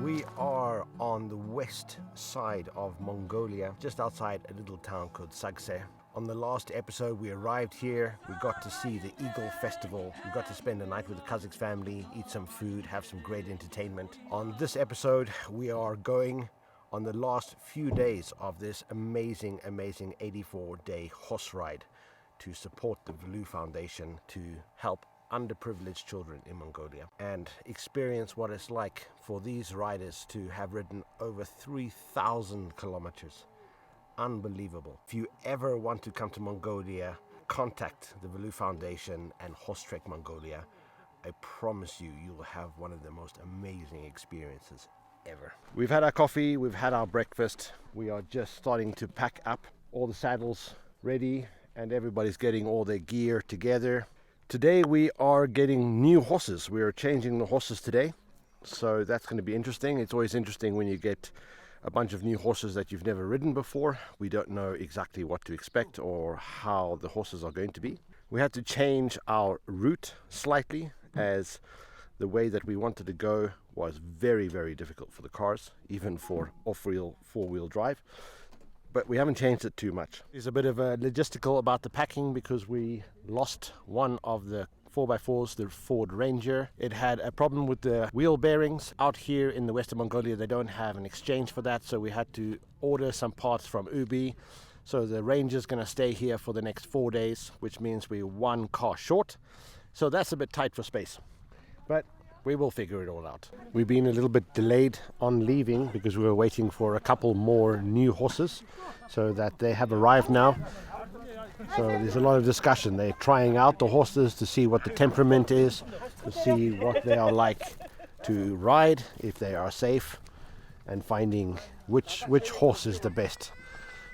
We are on the west side of Mongolia, just outside a little town called Sagse. On the last episode we arrived here, we got to see the Eagle Festival. We got to spend the night with the Kazakhs family, eat some food, have some great entertainment. On this episode we are going on the last few days of this amazing 84-day horse ride to support the Veloo Foundation to help underprivileged children in Mongolia and experience what it's like for these riders to have ridden over 3,000 kilometers. Unbelievable. If you ever want to come to Mongolia, contact the Veloo Foundation and Horse Trek Mongolia. I promise you, you'll have one of the most amazing experiences ever. We've had our coffee, we've had our breakfast. We are just starting to pack up, all the saddles ready, and everybody's getting all their gear together. Today we are getting new horses. We are changing the horses today, so that's going to be interesting. It's always interesting when you get a bunch of new horses that you've never ridden before. We don't know exactly what to expect or how the horses are going to be. We had to change our route slightly, as the way that we wanted to go was very difficult for the cars, even for off-wheel, four-wheel drive. But we haven't changed it too much. There's a bit of a logistical about the packing because we lost one of the 4x4s, the Ford Ranger. It had a problem with the wheel bearings. Out here in the western Mongolia they don't have an exchange for that, so we had to order some parts from Ubi. So the Ranger's going to stay here for the next 4 days, which means we're one car short. So that's a bit tight for space, but we will figure it all out. We've been a little bit delayed on leaving because we were waiting for a couple more new horses, so that they have arrived now. So there's a lot of discussion. They're trying out the horses to see what the temperament is, to see what they are like to ride, if they are safe, and finding which horse is the best.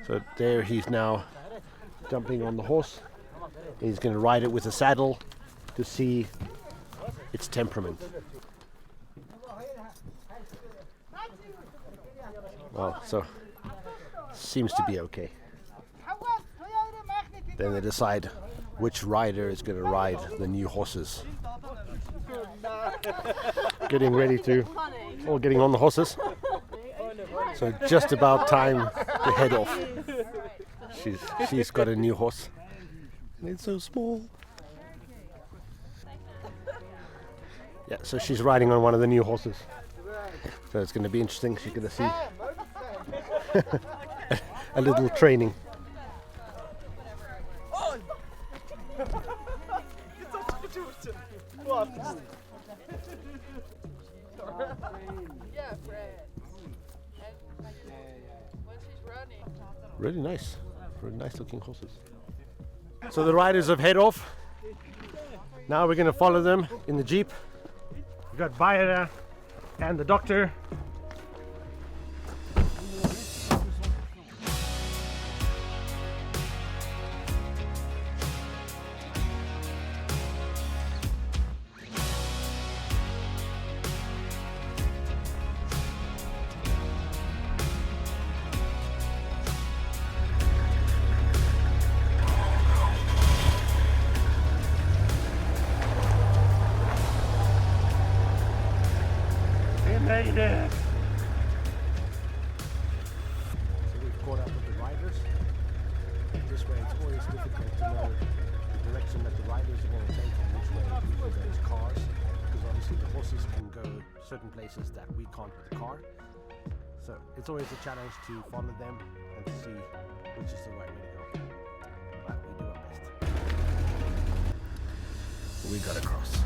So there he's now jumping on the horse. He's going to ride it with a saddle to see its temperament. Well, so seems to be okay. Then they decide which rider is going to ride the new horses. Getting ready to, or getting on the horses. So just about time to head off. She's got a new horse. And it's so small. Yeah, so she's riding on one of the new horses. So it's going to be interesting. She's going to see a little training. Really nice looking horses. So the riders have head off. Now we're going to follow them in the jeep. We've got Bayer and the doctor. Made it! So we've caught up with the riders. This way it's always difficult to know the direction that the riders are going to take and which way with those cars, because obviously the horses can go certain places that we can't with the car. So it's always a challenge to follow them and to see which is the right way to go. But we do our best. We got across.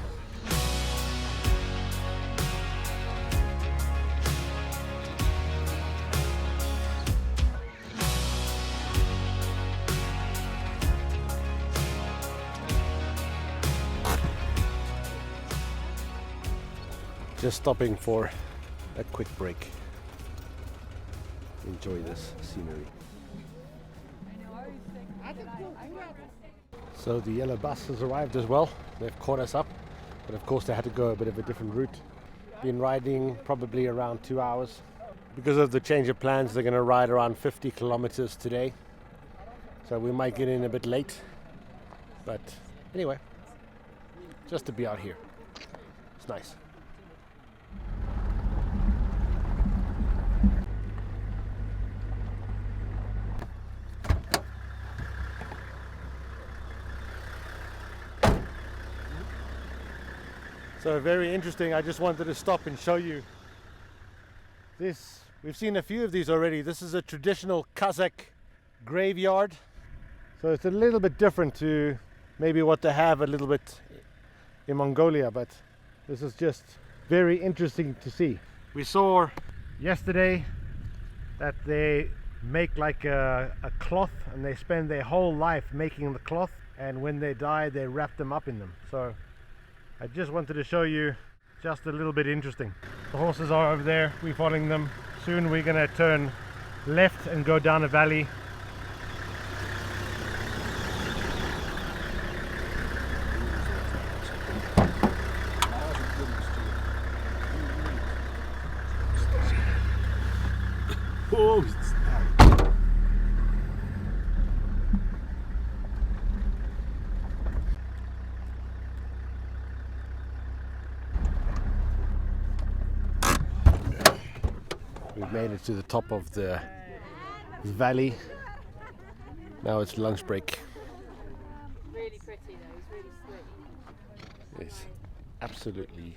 Just stopping for a quick break. Enjoy this scenery. So the yellow bus has arrived as well. They've caught us up, but of course they had to go a bit of a different route. Been riding probably around 2 hours. Because of the change of plans, they're going to ride around 50 kilometers today. So we might get in a bit late. But anyway, just to be out here. It's nice. So very interesting. I just wanted to stop and show you this. We've seen a few of these already. This is a traditional Kazakh graveyard. So it's a little bit different to maybe what they have a little bit in Mongolia, but this is just very interesting to see. We saw yesterday that they make like a cloth, and they spend their whole life making the cloth, and when they die they wrap them up in them. So I just wanted to show you just a little bit interesting. The horses are over there, we're following them. Soon we're gonna turn left and go down a valley. Oh, we've made it to the top of the valley. Now it's lunch break. Really pretty though, he's really sweet. It's absolutely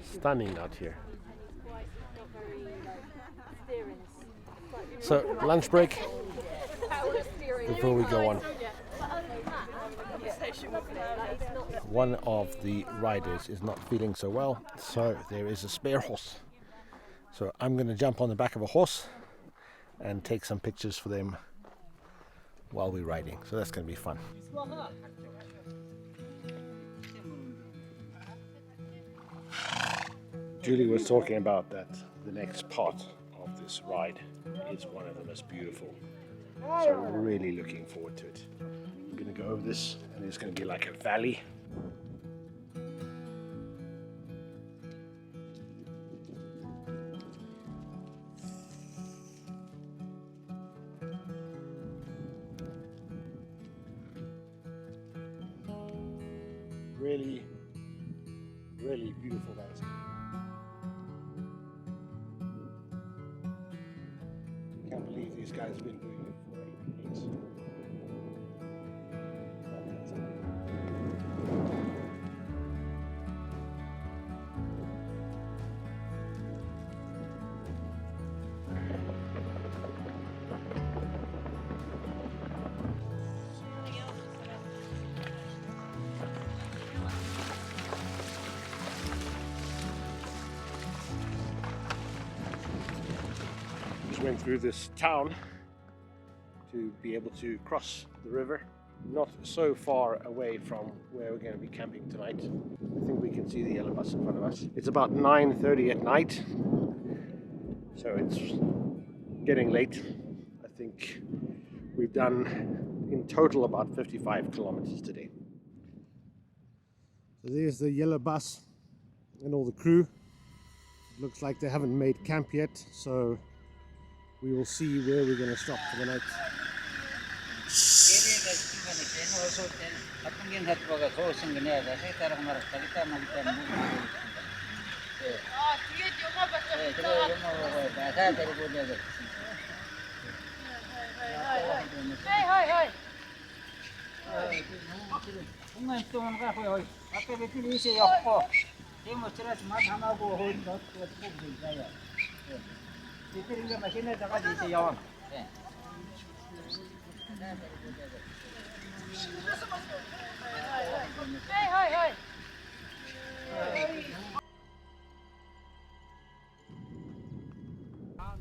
stunning out here. So lunch break before we go on. One of the riders is not feeling so well, so there is a spare horse. So I'm going to jump on the back of a horse and take some pictures for them while we're riding. So that's going to be fun. Julie was talking about that the next part of this ride is one of the most beautiful. So we're really looking forward to it. I'm going to go over this, and it's going to be like a valley. Really, really beautiful landscape. I can't believe these guys have been doing it for 8 years. Went through this town to be able to cross the river, not so far away from where we're going to be camping tonight. I think we can see the yellow bus in front of us. It's about 9:30 at night, so it's getting late. I think we've done in total about 55 kilometers today. So there's the yellow bus and all the crew. It looks like they haven't made camp yet, so we will see where we're going to stop for the night.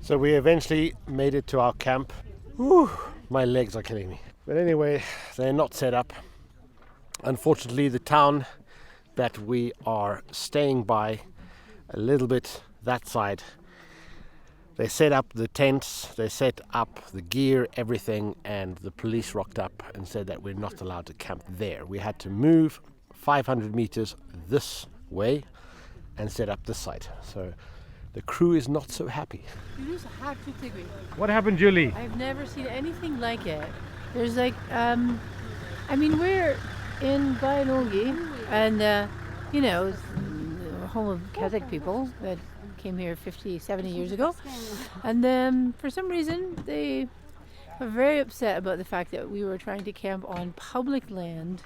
So we eventually made it to our camp. Whew, my legs are killing me. But anyway, they're not set up. Unfortunately, the town that we are staying by, a little bit that side, they set up the tents, they set up the gear, everything, and the police rocked up and said that we're not allowed to camp there. We had to move 500 meters this way and set up this side. So the crew is not so happy. What happened, Julie? I've never seen anything like it. There's like, I mean, we're in Bayanogi, and you know, it's the home of Kazakh people that came here 50, 70 years ago. And then for some reason they were very upset about the fact that we were trying to camp on public land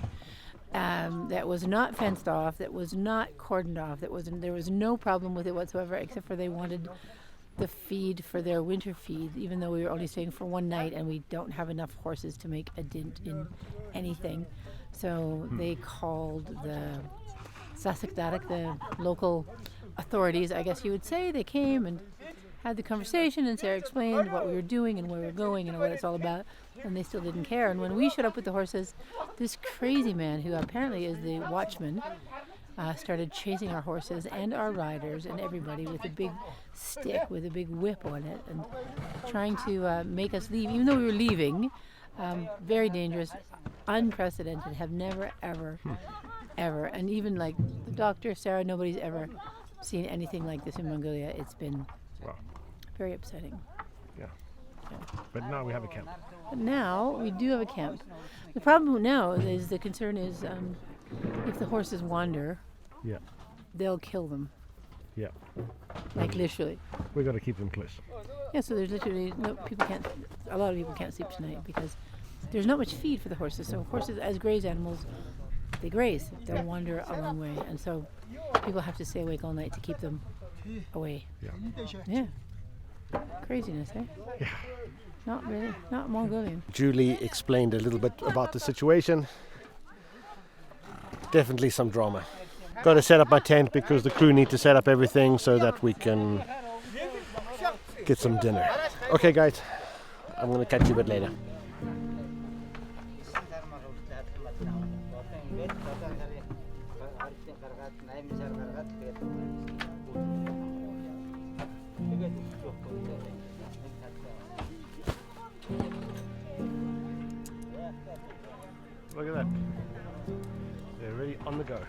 that was not fenced off, that was not cordoned off, there was no problem with it whatsoever, except for they wanted the feed for their winter feed, even though we were only staying for one night and we don't have enough horses to make a dent in anything. So they called the Sasakdarak, the local authorities, I guess you would say. They came and had the conversation, and Sarah explained what we were doing and where we were going and what it's all about, and they still didn't care. And when we showed up with the horses, this crazy man, who apparently is the watchman, started chasing our horses and our riders and everybody with a big stick with a big whip on it, and trying to make us leave, even though we were leaving. Very dangerous, unprecedented, have never, ever, and even like the doctor, Sarah, nobody's ever seen anything like this in Mongolia. It's been very upsetting. Yeah. But now we have a camp. But now we do have a camp. The problem now is the concern is if the horses wander, they'll kill them. Yeah. Like literally. We've got to keep them close. Yeah, so there's literally a lot of people can't sleep tonight because there's not much feed for the horses. So horses, as graze animals, they graze. They'll wander a long way, and so people have to stay awake all night to keep them away. Yeah. Craziness, eh? Yeah. Not Mongolian. Julie explained a little bit about the situation. Definitely some drama. Got to set up my tent because the crew need to set up everything so that we can get some dinner. Okay, guys, I'm going to catch you a bit later. Look at that. They're already on the go.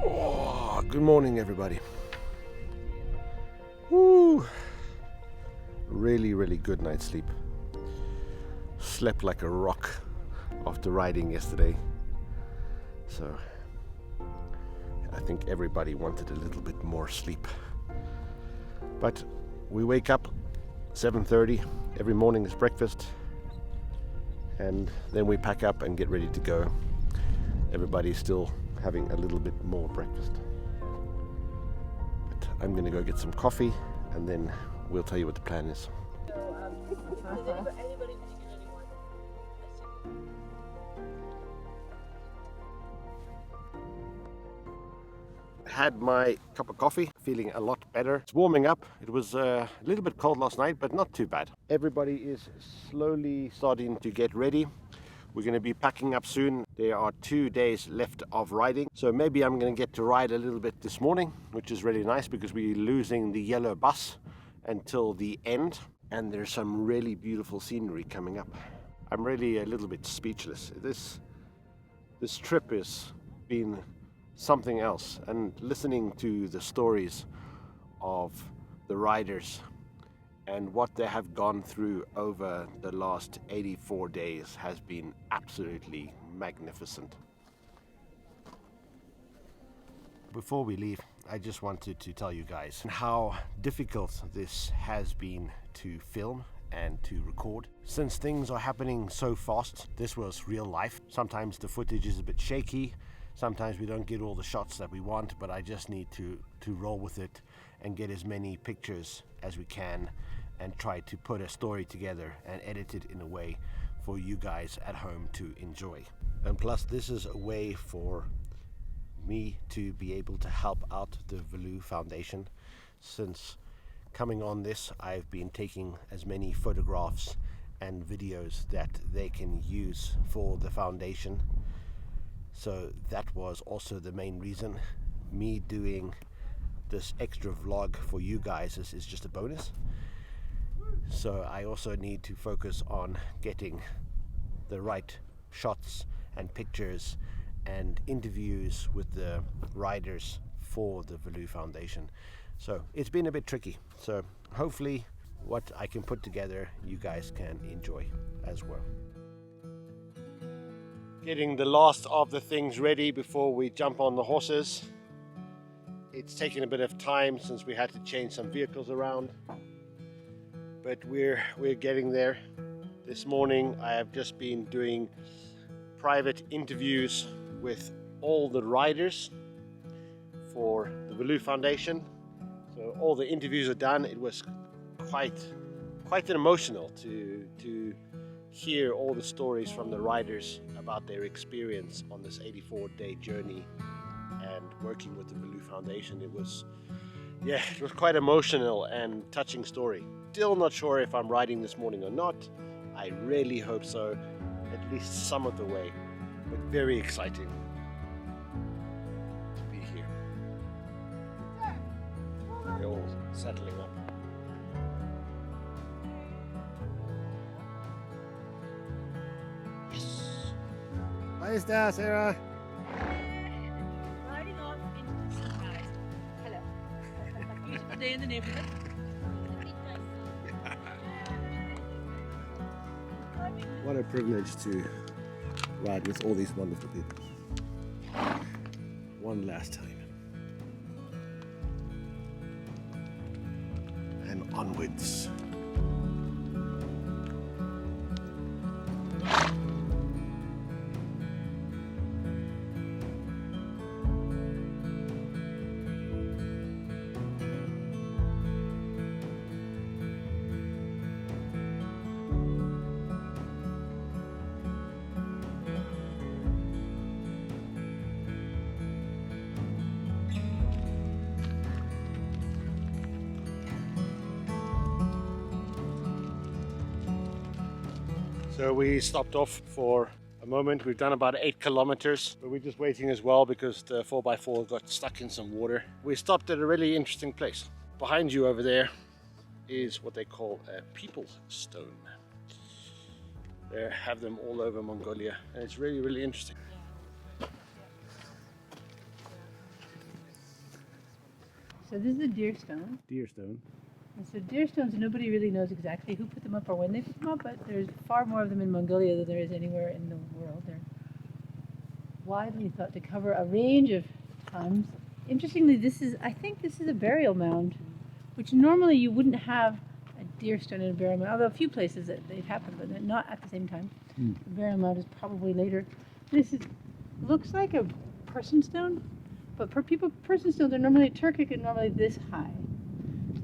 Oh, good morning, everybody. Woo! Really, really good night's sleep. Slept like a rock after riding yesterday. So I think everybody wanted a little bit more sleep. But we wake up 7:30 every morning is breakfast, and then we pack up and get ready to go. Everybody's still having a little bit more breakfast, but I'm gonna go get some coffee and then we'll tell you what the plan is. Had my cup of coffee, feeling a lot better. It's warming up. It was a little bit cold last night, but not too bad. Everybody is slowly starting to get ready. We're going to be packing up soon. There are 2 days left of riding, so maybe I'm going to get to ride a little bit this morning, which is really nice because we're losing the yellow bus until the end, and there's some really beautiful scenery coming up. I'm really a little bit speechless. This trip has been something else, and listening to the stories of the riders and what they have gone through over the last 84 days has been absolutely magnificent. Before we leave, I just wanted to tell you guys how difficult this has been to film and to record. Since things are happening so fast, this was real life. Sometimes the footage is a bit shaky. Sometimes we don't get all the shots that we want, but I just need to roll with it and get as many pictures as we can and try to put a story together and edit it in a way for you guys at home to enjoy. And plus, this is a way for me to be able to help out the Veloo Foundation. Since coming on this, I've been taking as many photographs and videos that they can use for the foundation. So that was also the main reason. Me doing this extra vlog for you guys is just a bonus. So I also need to focus on getting the right shots and pictures and interviews with the riders for the Veloo Foundation. So it's been a bit tricky. So hopefully what I can put together you guys can enjoy as well. Getting the last of the things ready before we jump on the horses. It's taken a bit of time since we had to change some vehicles around, but we're getting there. This morning I have just been doing private interviews with all the riders for the Veloo Foundation. So all the interviews are done. It was quite an emotional to hear all the stories from the riders about their experience on this 84-day journey and working with the Veloo Foundation. It was quite emotional and touching story. Still not sure if I'm riding this morning or not. I really hope so, at least some of the way, but very exciting to be here. They're all settling up. Yes. Hi, there, Sarah. Riding off into the sunrise. Hello. Beautiful day in the neighborhood. What a privilege to ride with all these wonderful people. One last time. And onwards. So we stopped off for a moment. We've done about 8 kilometers, but we're just waiting as well because the 4x4 got stuck in some water. We stopped at a really interesting place. Behind you over there is what they call a people stone. They have them all over Mongolia, and it's really, really interesting. So this is a deer stone. Deer stone. And so deer stones, nobody really knows exactly who put them up or when they put them up, but there's far more of them in Mongolia than there is anywhere in the world. They're widely thought to cover a range of times. Interestingly, I think this is a burial mound, which normally you wouldn't have a deer stone in a burial mound, although a few places that they've happened, but not at the same time. The burial mound is probably later. Looks like a person stone, but person stones are normally Turkic and normally this high.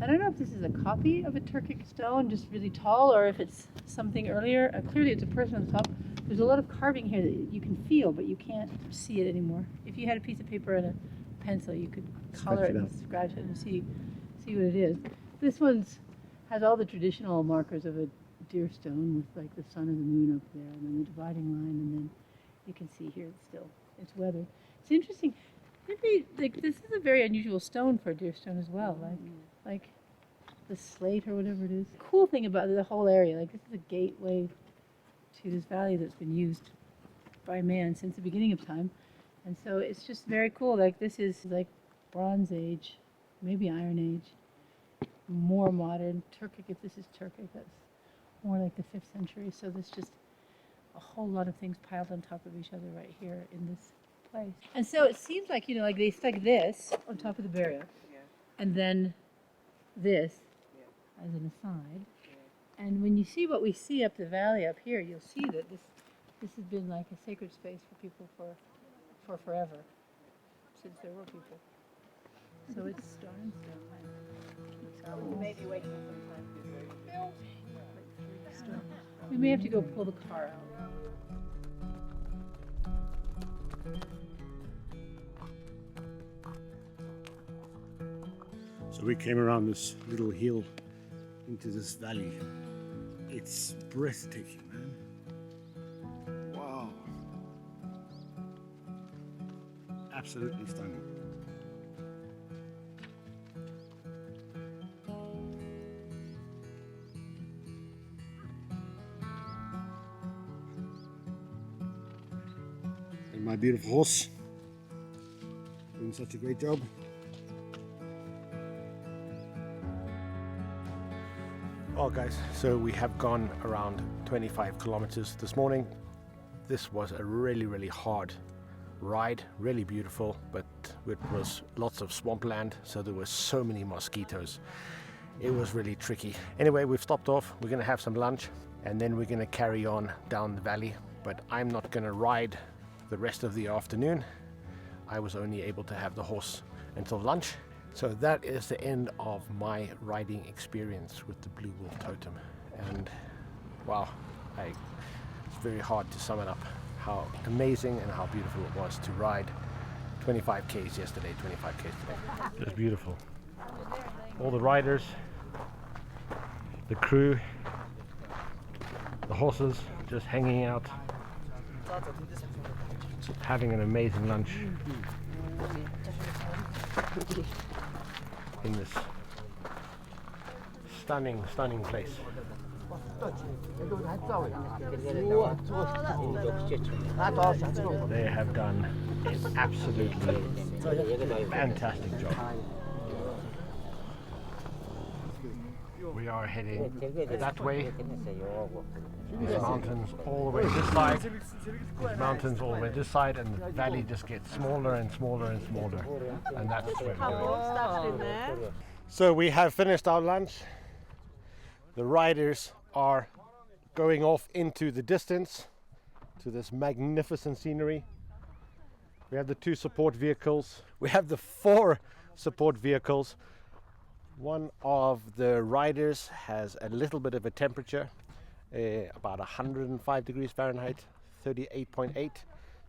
I don't know if this is a copy of a Turkic stone, just really tall, or if it's something earlier. Clearly it's a person on the top. There's a lot of carving here that you can feel, but you can't see it anymore. If you had a piece of paper and a pencil, you could color it and scratch it and see what it is. This one's has all the traditional markers of a deer stone with like the sun and the moon up there, and then the dividing line, and then you can see here it's weathered. It's interesting. Maybe this is a very unusual stone for a deer stone as well. Like the slate or whatever it is. The cool thing about the whole area, this is a gateway to this valley that's been used by man since the beginning of time. And so it's just very cool. This is like Bronze Age, maybe Iron Age, more modern. Turkic, if this is Turkic, that's more like the 5th century. So there's just a whole lot of things piled on top of each other right here in this place. And so it seems like, they stuck this on top of the barrier, and then this as an aside. And when you see what we see up the valley up here, you'll see that this has been like a sacred space for people for forever, since there were people. So it's stone. You may be waiting sometime. We may have to go pull the car out. So we came around this little hill into this valley. It's breathtaking, man. Wow. Absolutely stunning. And my beautiful horse doing such a great job. Well guys, so we have gone around 25 kilometers this morning. This was a really hard ride, really beautiful, but it was lots of swampland, so there were so many mosquitoes. it was really tricky. Anyway, we've stopped off. We're going to have some lunch and then we're going to carry on down the valley. But I'm not going to ride the rest of the afternoon. I was only able to have the horse until lunch. So that is the end of my riding experience with the Blue Wolf Totem. And wow, it's very hard to sum it up how amazing and how beautiful it was to ride 25 Ks yesterday, 25 Ks today. Just beautiful. All the riders, the crew, the horses just hanging out, having an amazing lunch in this stunning place. They have done an absolutely fantastic job. We are heading that way. These mountains all the way this side, these mountains all the way this side, and the valley just gets smaller and smaller and smaller, and that's where we're going. So we have finished our lunch. The riders are going off into the distance to this magnificent scenery. We have the 2 support vehicles. We have the 4 support vehicles. One of the riders has a little bit of a temperature, about 105 degrees Fahrenheit, 38.8.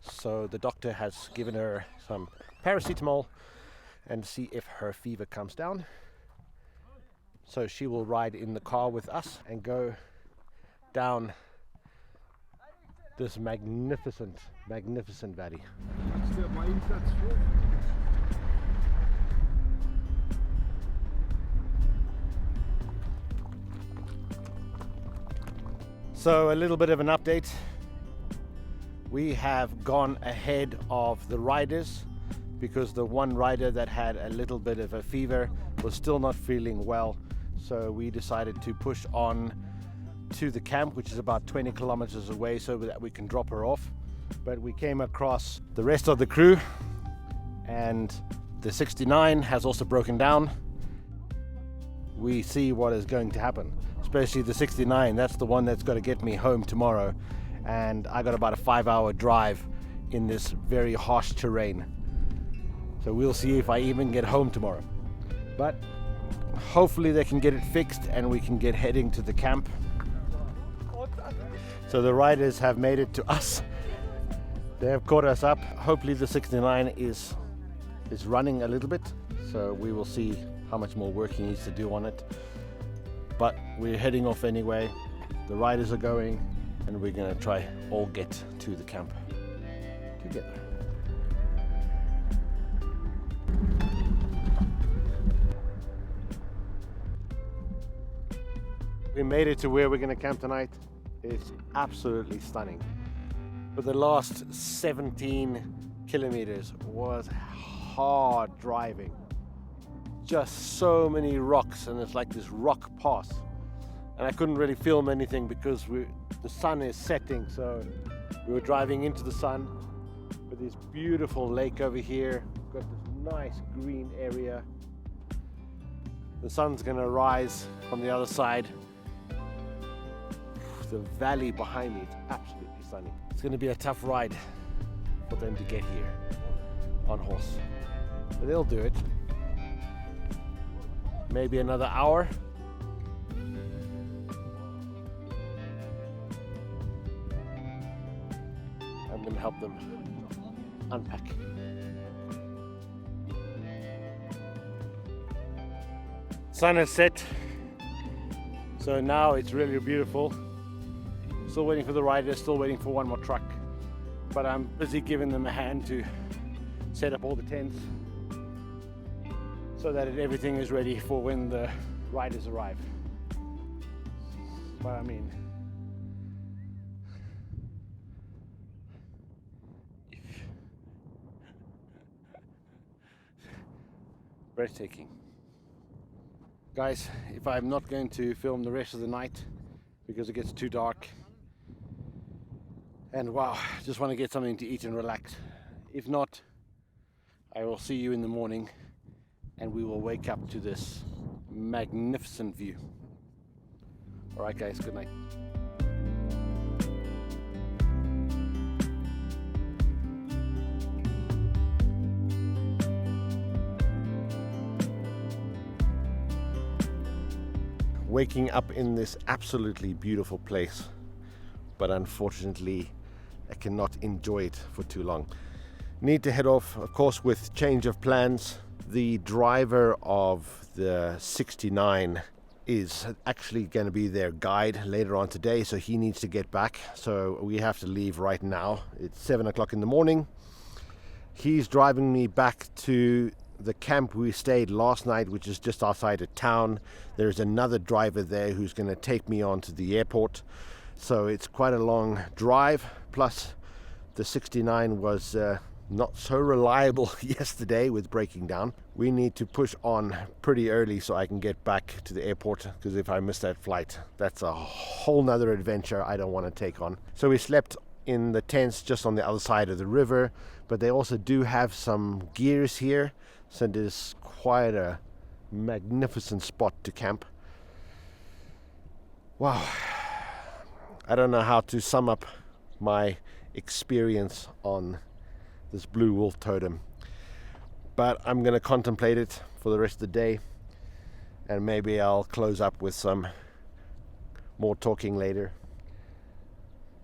So the doctor has given her some paracetamol and see if her fever comes down. So she will ride in the car with us and go down this magnificent valley. So a little bit of an update. We have gone ahead of the riders because the one rider that had a little bit of a fever was still not feeling well. So we decided to push on to the camp, which is about 20 kilometers away, so that we can drop her off. But we came across the rest of the crew, and the 69 has also broken down. We see what is going to happen, especially the 69. That's the one that's got to get me home tomorrow, and I got about a 5-hour drive in this very harsh terrain. So we'll see if I even get home tomorrow, but hopefully they can get it fixed and we can get heading to the camp. So the riders have made it to us. They have caught us up. Hopefully the 69 is running a little bit, so we will see how much more work he needs to do on it. But we're heading off anyway. The riders are going, and we're gonna try all get to the camp together. We made it to where we're gonna camp tonight. It's absolutely stunning. For the last 17 kilometers was hard driving. Just so many rocks, and it's like this rock pass. And I couldn't really film anything because the sun is setting, so we were driving into the sun. With this beautiful lake over here, got this nice green area. The sun's gonna rise from the other side. The valley behind me is absolutely stunning. It's going to be a tough ride for them to get here on horse, but they'll do it. Maybe another hour. I'm going to help them unpack. Sun has set, so now it's really beautiful. Still waiting for the riders, still waiting for one more truck. But I'm busy giving them a hand to set up all the tents so that everything is ready for when the riders arrive. But I mean, breathtaking. Guys, if I'm not going to film the rest of the night because it gets too dark, and wow, just want to get something to eat and relax. If not, I will see you in the morning and we will wake up to this magnificent view. All right guys, good night. Waking up in this absolutely beautiful place, but unfortunately I cannot enjoy it for too long. Need to head off, of course, with change of plans. The driver of the 69 is actually going to be their guide later on today, so he needs to get back, so we have to leave right now. It's 7 o'clock in the morning. He's driving me back to the camp we stayed last night, which is just outside of town. There's another driver there who's going to take me on to the airport, so it's quite a long drive. Plus the 69 was not so reliable yesterday with breaking down. We need to push on pretty early so I can get back to the airport, because if I miss that flight, that's a whole nother adventure I don't want to take on. So we slept in the tents just on the other side of the river, but they also do have some gears here, so it is quite a magnificent spot to camp. Wow, I don't know how to sum up my experience on this Blue Wolf Totem, but I'm going to contemplate it for the rest of the day, and maybe I'll close up with some more talking later.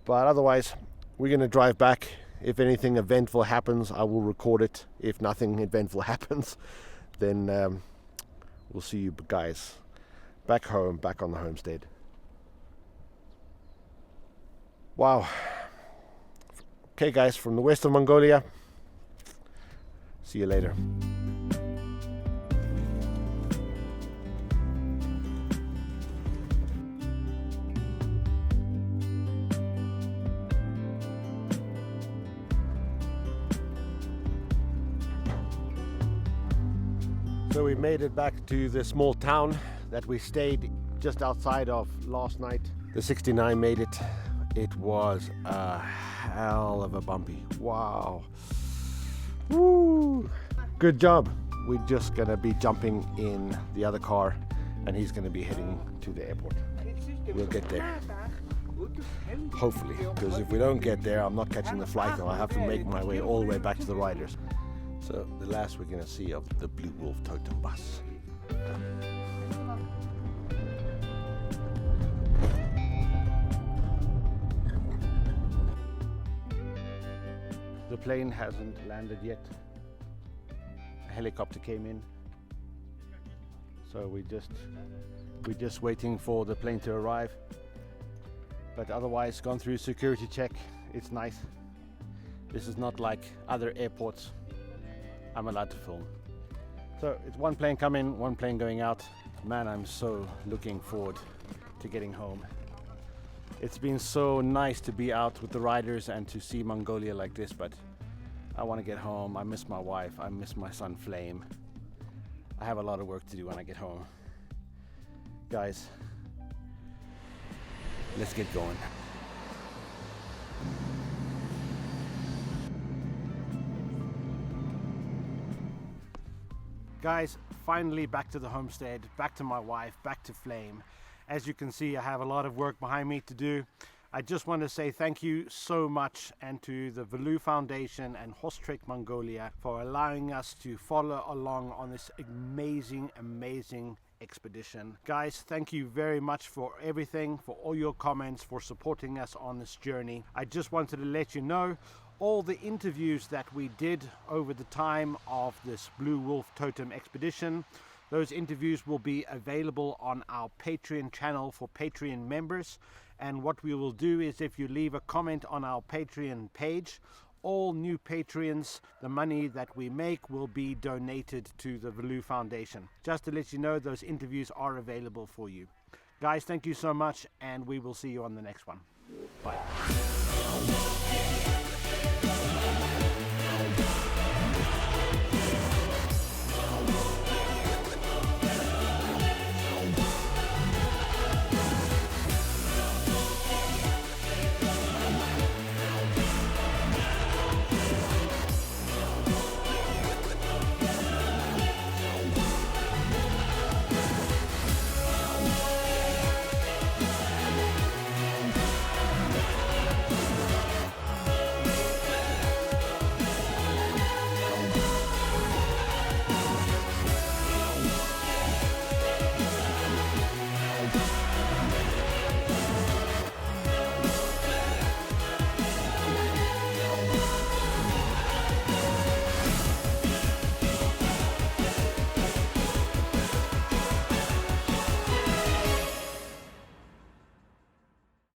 But otherwise, we're going to drive back. If anything eventful happens, I will record it. If nothing eventful happens, then we'll see you guys back home, back on the homestead. Wow. Okay guys, from the west of Mongolia. See you later. So we made it back to the small town that we stayed just outside of last night. The 69 made it. It was a hell of a bumpy. Wow. Woo! Good job. We're just gonna be jumping in the other car, and he's gonna be heading to the airport. We'll get there. Hopefully, because if we don't get there, I'm not catching the flight and I'll have to make my way all the way back to the riders. So the last we're gonna see of the Blue Wolf Totem bus. The plane hasn't landed yet. A helicopter came in, so we're just waiting for the plane to arrive. But otherwise, gone through security check. It's nice. This is not like other airports. I'm allowed to film. So it's one plane coming, one plane going out. Man, I'm so looking forward to getting home. It's been so nice to be out with the riders and to see Mongolia like this, but I want to get home. I miss my wife. I miss my son Flame. I have a lot of work to do when I get home. Guys, let's get going. Guys, finally back to the homestead, back to my wife, back to Flame. As you can see, I have a lot of work behind me to do. I just want to say thank you so much, and to the Veloo Foundation and Horse Trek Mongolia for allowing us to follow along on this amazing expedition. Guys, thank you very much for everything, for all your comments, for supporting us on this journey. I just wanted to let you know all the interviews that we did over the time of this Blue Wolf Totem Expedition. Those interviews will be available on our Patreon channel for Patreon members. And what we will do is, if you leave a comment on our Patreon page, all new Patreons, the money that we make will be donated to the Veloo Foundation. Just to let you know, those interviews are available for you. Guys, thank you so much, and we will see you on the next one. Bye.